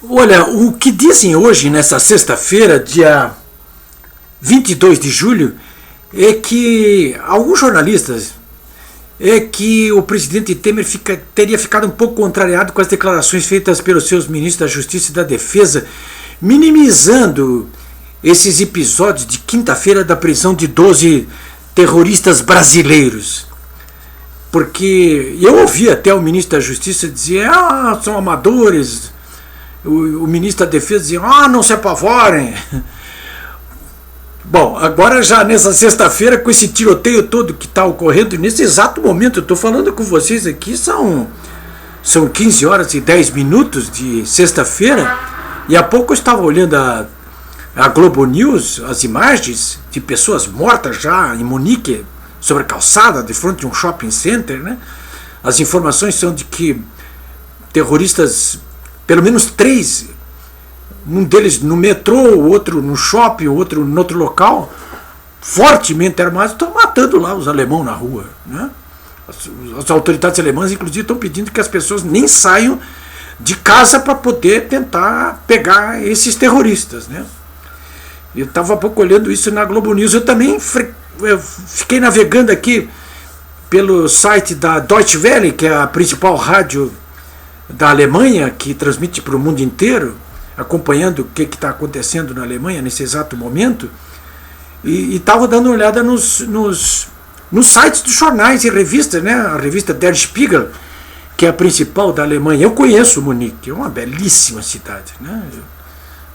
Olha, o que dizem hoje, nessa sexta-feira, dia 22 de julho, é que alguns jornalistas que o presidente Temer teria ficado um pouco contrariado com as declarações feitas pelos seus ministros da Justiça e da Defesa, minimizando esses episódios de quinta-feira da prisão de 12 terroristas brasileiros. Porque eu ouvi até o ministro da Justiça dizer, são amadores. O ministro da Defesa dizia, não se apavorem. Bom, agora já nessa sexta-feira, com esse tiroteio todo que está ocorrendo, nesse exato momento, eu estou falando com vocês aqui, são 15 horas e 10 minutos de sexta-feira, e há pouco eu estava olhando a Globo News, as imagens de pessoas mortas já em Munique, sobre a calçada, de frente de um shopping center, né? As informações são de que terroristas, pelo menos 3, um deles no metrô, o outro no shopping, o outro em outro local, fortemente armados, estão matando lá os alemãos na rua, né? As autoridades alemãs, inclusive, estão pedindo que as pessoas nem saiam de casa para poder tentar pegar esses terroristas, né? Eu estava há pouco olhando isso na Globo News. Eu também fiquei navegando aqui pelo site da Deutsche Welle, que é a principal rádio da Alemanha, que transmite para o mundo inteiro, acompanhando o que está acontecendo na Alemanha nesse exato momento, e estava dando uma olhada nos sites dos jornais e revistas, né? A revista Der Spiegel, que é a principal da Alemanha. Eu conheço Munique, é uma belíssima cidade, né?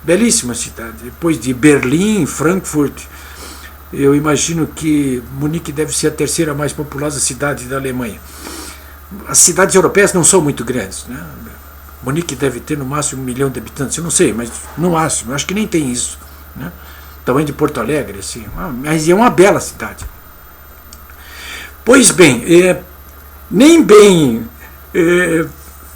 Belíssima cidade. Depois de Berlim, Frankfurt, eu imagino que Munique deve ser a terceira mais populosa cidade da Alemanha. As cidades europeias não são muito grandes, né? Munique deve ter no máximo 1 milhão de habitantes, eu não sei, mas no máximo, eu acho que nem tem isso, né? Tamanho de Porto Alegre, assim, mas é uma bela cidade. Pois bem, nem bem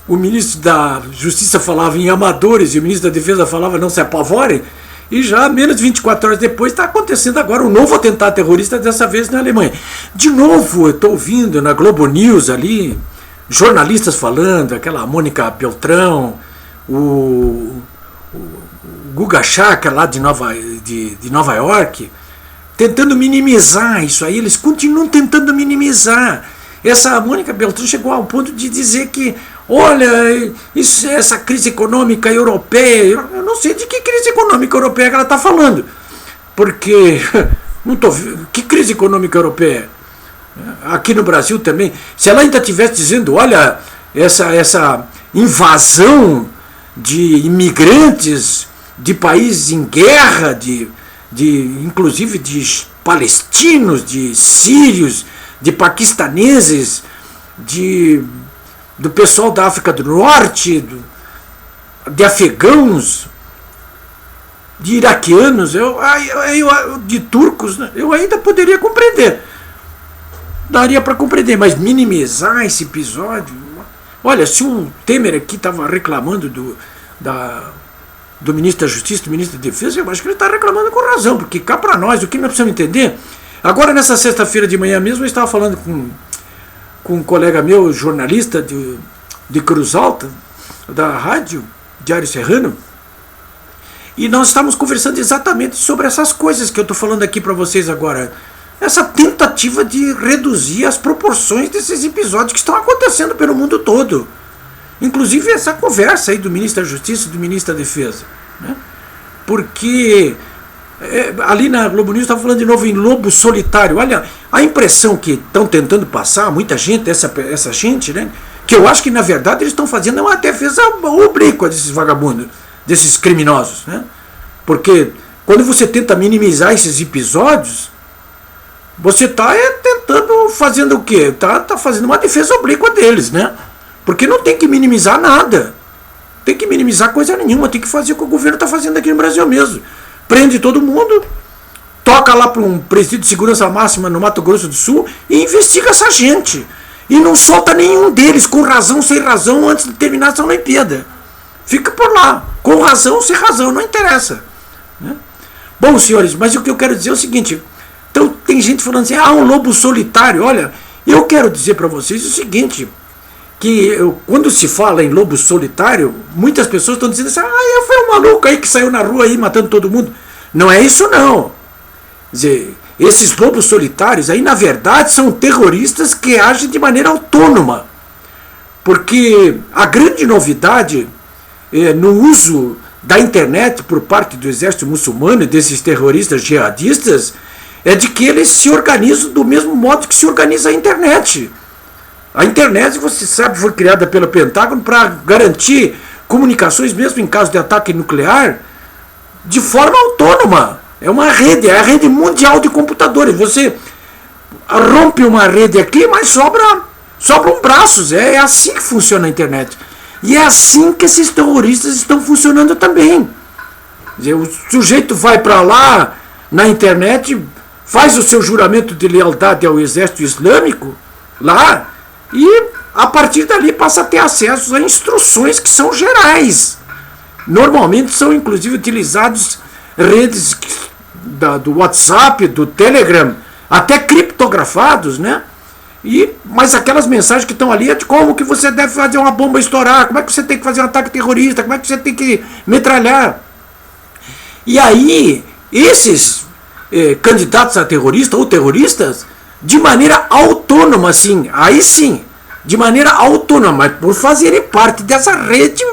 o ministro da Justiça falava em amadores e o ministro da Defesa falava não se apavorem, e já menos de 24 horas depois está acontecendo agora um novo atentado terrorista, dessa vez na Alemanha. De novo, eu estou ouvindo na Globo News ali, jornalistas falando, aquela Mônica Beltrão, o Guga Chakra lá de Nova York, tentando minimizar isso aí. Eles continuam tentando minimizar. Essa Mônica Beltrão chegou ao ponto de dizer que, olha, essa crise econômica europeia, eu não sei de que crise econômica europeia que ela está falando, porque não tô vendo. Que crise econômica europeia? Aqui no Brasil também, se ela ainda estivesse dizendo, olha, essa invasão de imigrantes de países em guerra, inclusive de palestinos, de sírios, de paquistaneses, do pessoal da África do Norte, de afegãos, de iraquianos, de turcos, né? Eu ainda poderia compreender. Daria para compreender, mas minimizar esse episódio. Olha, se o Temer aqui estava reclamando do ministro da Justiça, do ministro da Defesa, eu acho que ele está reclamando com razão, porque cá para nós, o que nós precisamos entender. Agora, nessa sexta-feira de manhã mesmo, eu estava falando com um colega meu, jornalista de Cruz Alta, da rádio Diário Serrano, e nós estávamos conversando exatamente sobre essas coisas que eu estou falando aqui para vocês agora. Essa tentativa de reduzir as proporções desses episódios que estão acontecendo pelo mundo todo. Inclusive essa conversa aí do ministro da Justiça e do ministro da Defesa, né? Porque ali na Globo News estava falando de novo em lobo solitário. Olha, a impressão que estão tentando passar, muita gente, essa gente, né? Que eu acho que na verdade eles estão fazendo uma defesa oblíqua desses vagabundos, desses criminosos, né? Porque quando você tenta minimizar esses episódios, você está tentando, fazendo o quê? Tá fazendo uma defesa oblíqua deles, né? Porque não tem que minimizar nada. Tem que minimizar coisa nenhuma. Tem que fazer o que o governo está fazendo aqui no Brasil mesmo. Prende todo mundo, toca lá para um presídio de segurança máxima no Mato Grosso do Sul e investiga essa gente. E não solta nenhum deles, com razão, sem razão, antes de terminar essa Olimpíada. Fica por lá, com razão, sem razão, não interessa, né? Bom, senhores, mas o que eu quero dizer é o seguinte. Então tem gente falando assim, um lobo solitário. Olha, eu quero dizer para vocês o seguinte, quando se fala em lobo solitário, muitas pessoas estão dizendo assim, foi um maluco aí que saiu na rua aí matando todo mundo. Não é isso não. Quer dizer, esses lobos solitários aí, na verdade, são terroristas que agem de maneira autônoma. Porque a grande novidade no uso da internet por parte do exército muçulmano e desses terroristas jihadistas é de que eles se organizam do mesmo modo que se organiza a internet. A internet, você sabe, foi criada pelo Pentágono para garantir comunicações, mesmo em caso de ataque nuclear, de forma autônoma. É uma rede, é a rede mundial de computadores. Você rompe uma rede aqui, mas sobram braços. É assim que funciona a internet. E é assim que esses terroristas estão funcionando também. Quer dizer, o sujeito vai para lá na internet, faz o seu juramento de lealdade ao exército islâmico lá, e a partir dali passa a ter acesso a instruções que são gerais. Normalmente são inclusive utilizados redes do WhatsApp, do Telegram, até criptografados, né? Mas aquelas mensagens que estão ali é de como que você deve fazer uma bomba estourar, como é que você tem que fazer um ataque terrorista, como é que você tem que metralhar. E aí, esses candidatos a terrorista ou terroristas, de maneira autônoma, assim, aí sim, de maneira autônoma, mas por fazerem parte dessa rede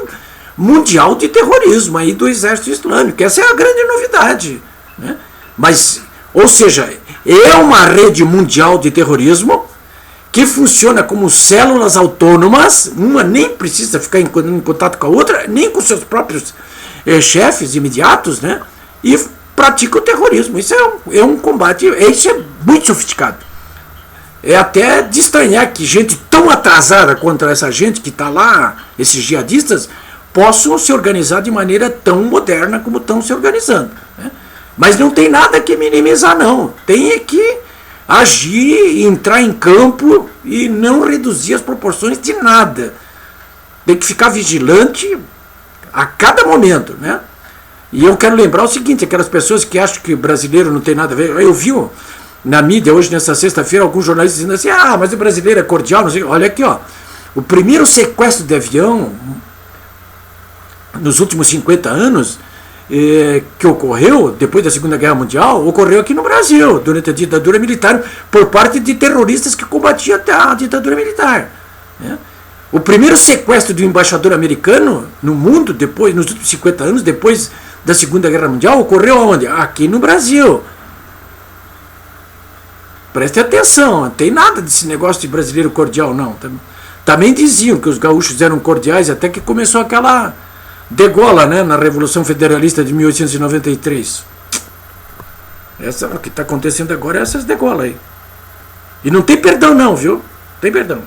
mundial de terrorismo aí do exército islâmico. Essa é a grande novidade, né? Mas, ou seja, é uma rede mundial de terrorismo que funciona como células autônomas, uma nem precisa ficar em contato com a outra, nem com seus próprios chefes imediatos, né? E pratica o terrorismo. Isso é um combate, isso é muito sofisticado. É até de estranhar que gente tão atrasada contra essa gente que está lá, esses jihadistas, possam se organizar de maneira tão moderna como estão se organizando, né? Mas não tem nada que minimizar, não. Tem que agir, entrar em campo e não reduzir as proporções de nada. Tem que ficar vigilante a cada momento, né? E eu quero lembrar o seguinte, aquelas pessoas que acham que o brasileiro não tem nada a ver. Eu vi na mídia hoje, nessa sexta-feira, alguns jornalistas dizendo assim, mas o brasileiro é cordial, não sei. Olha aqui, ó. O primeiro sequestro de avião nos últimos 50 anos que ocorreu, depois da Segunda Guerra Mundial, ocorreu aqui no Brasil, durante a ditadura militar, por parte de terroristas que combatiam a ditadura militar, né? O primeiro sequestro de um embaixador americano no mundo, nos últimos 50 anos, depois da Segunda Guerra Mundial, ocorreu onde? Aqui no Brasil. Preste atenção, não tem nada desse negócio de brasileiro cordial, não. Também diziam que os gaúchos eram cordiais, até que começou aquela degola, né, na Revolução Federalista de 1893. O que está acontecendo agora é essas degolas aí. E não tem perdão não, viu? Não tem perdão.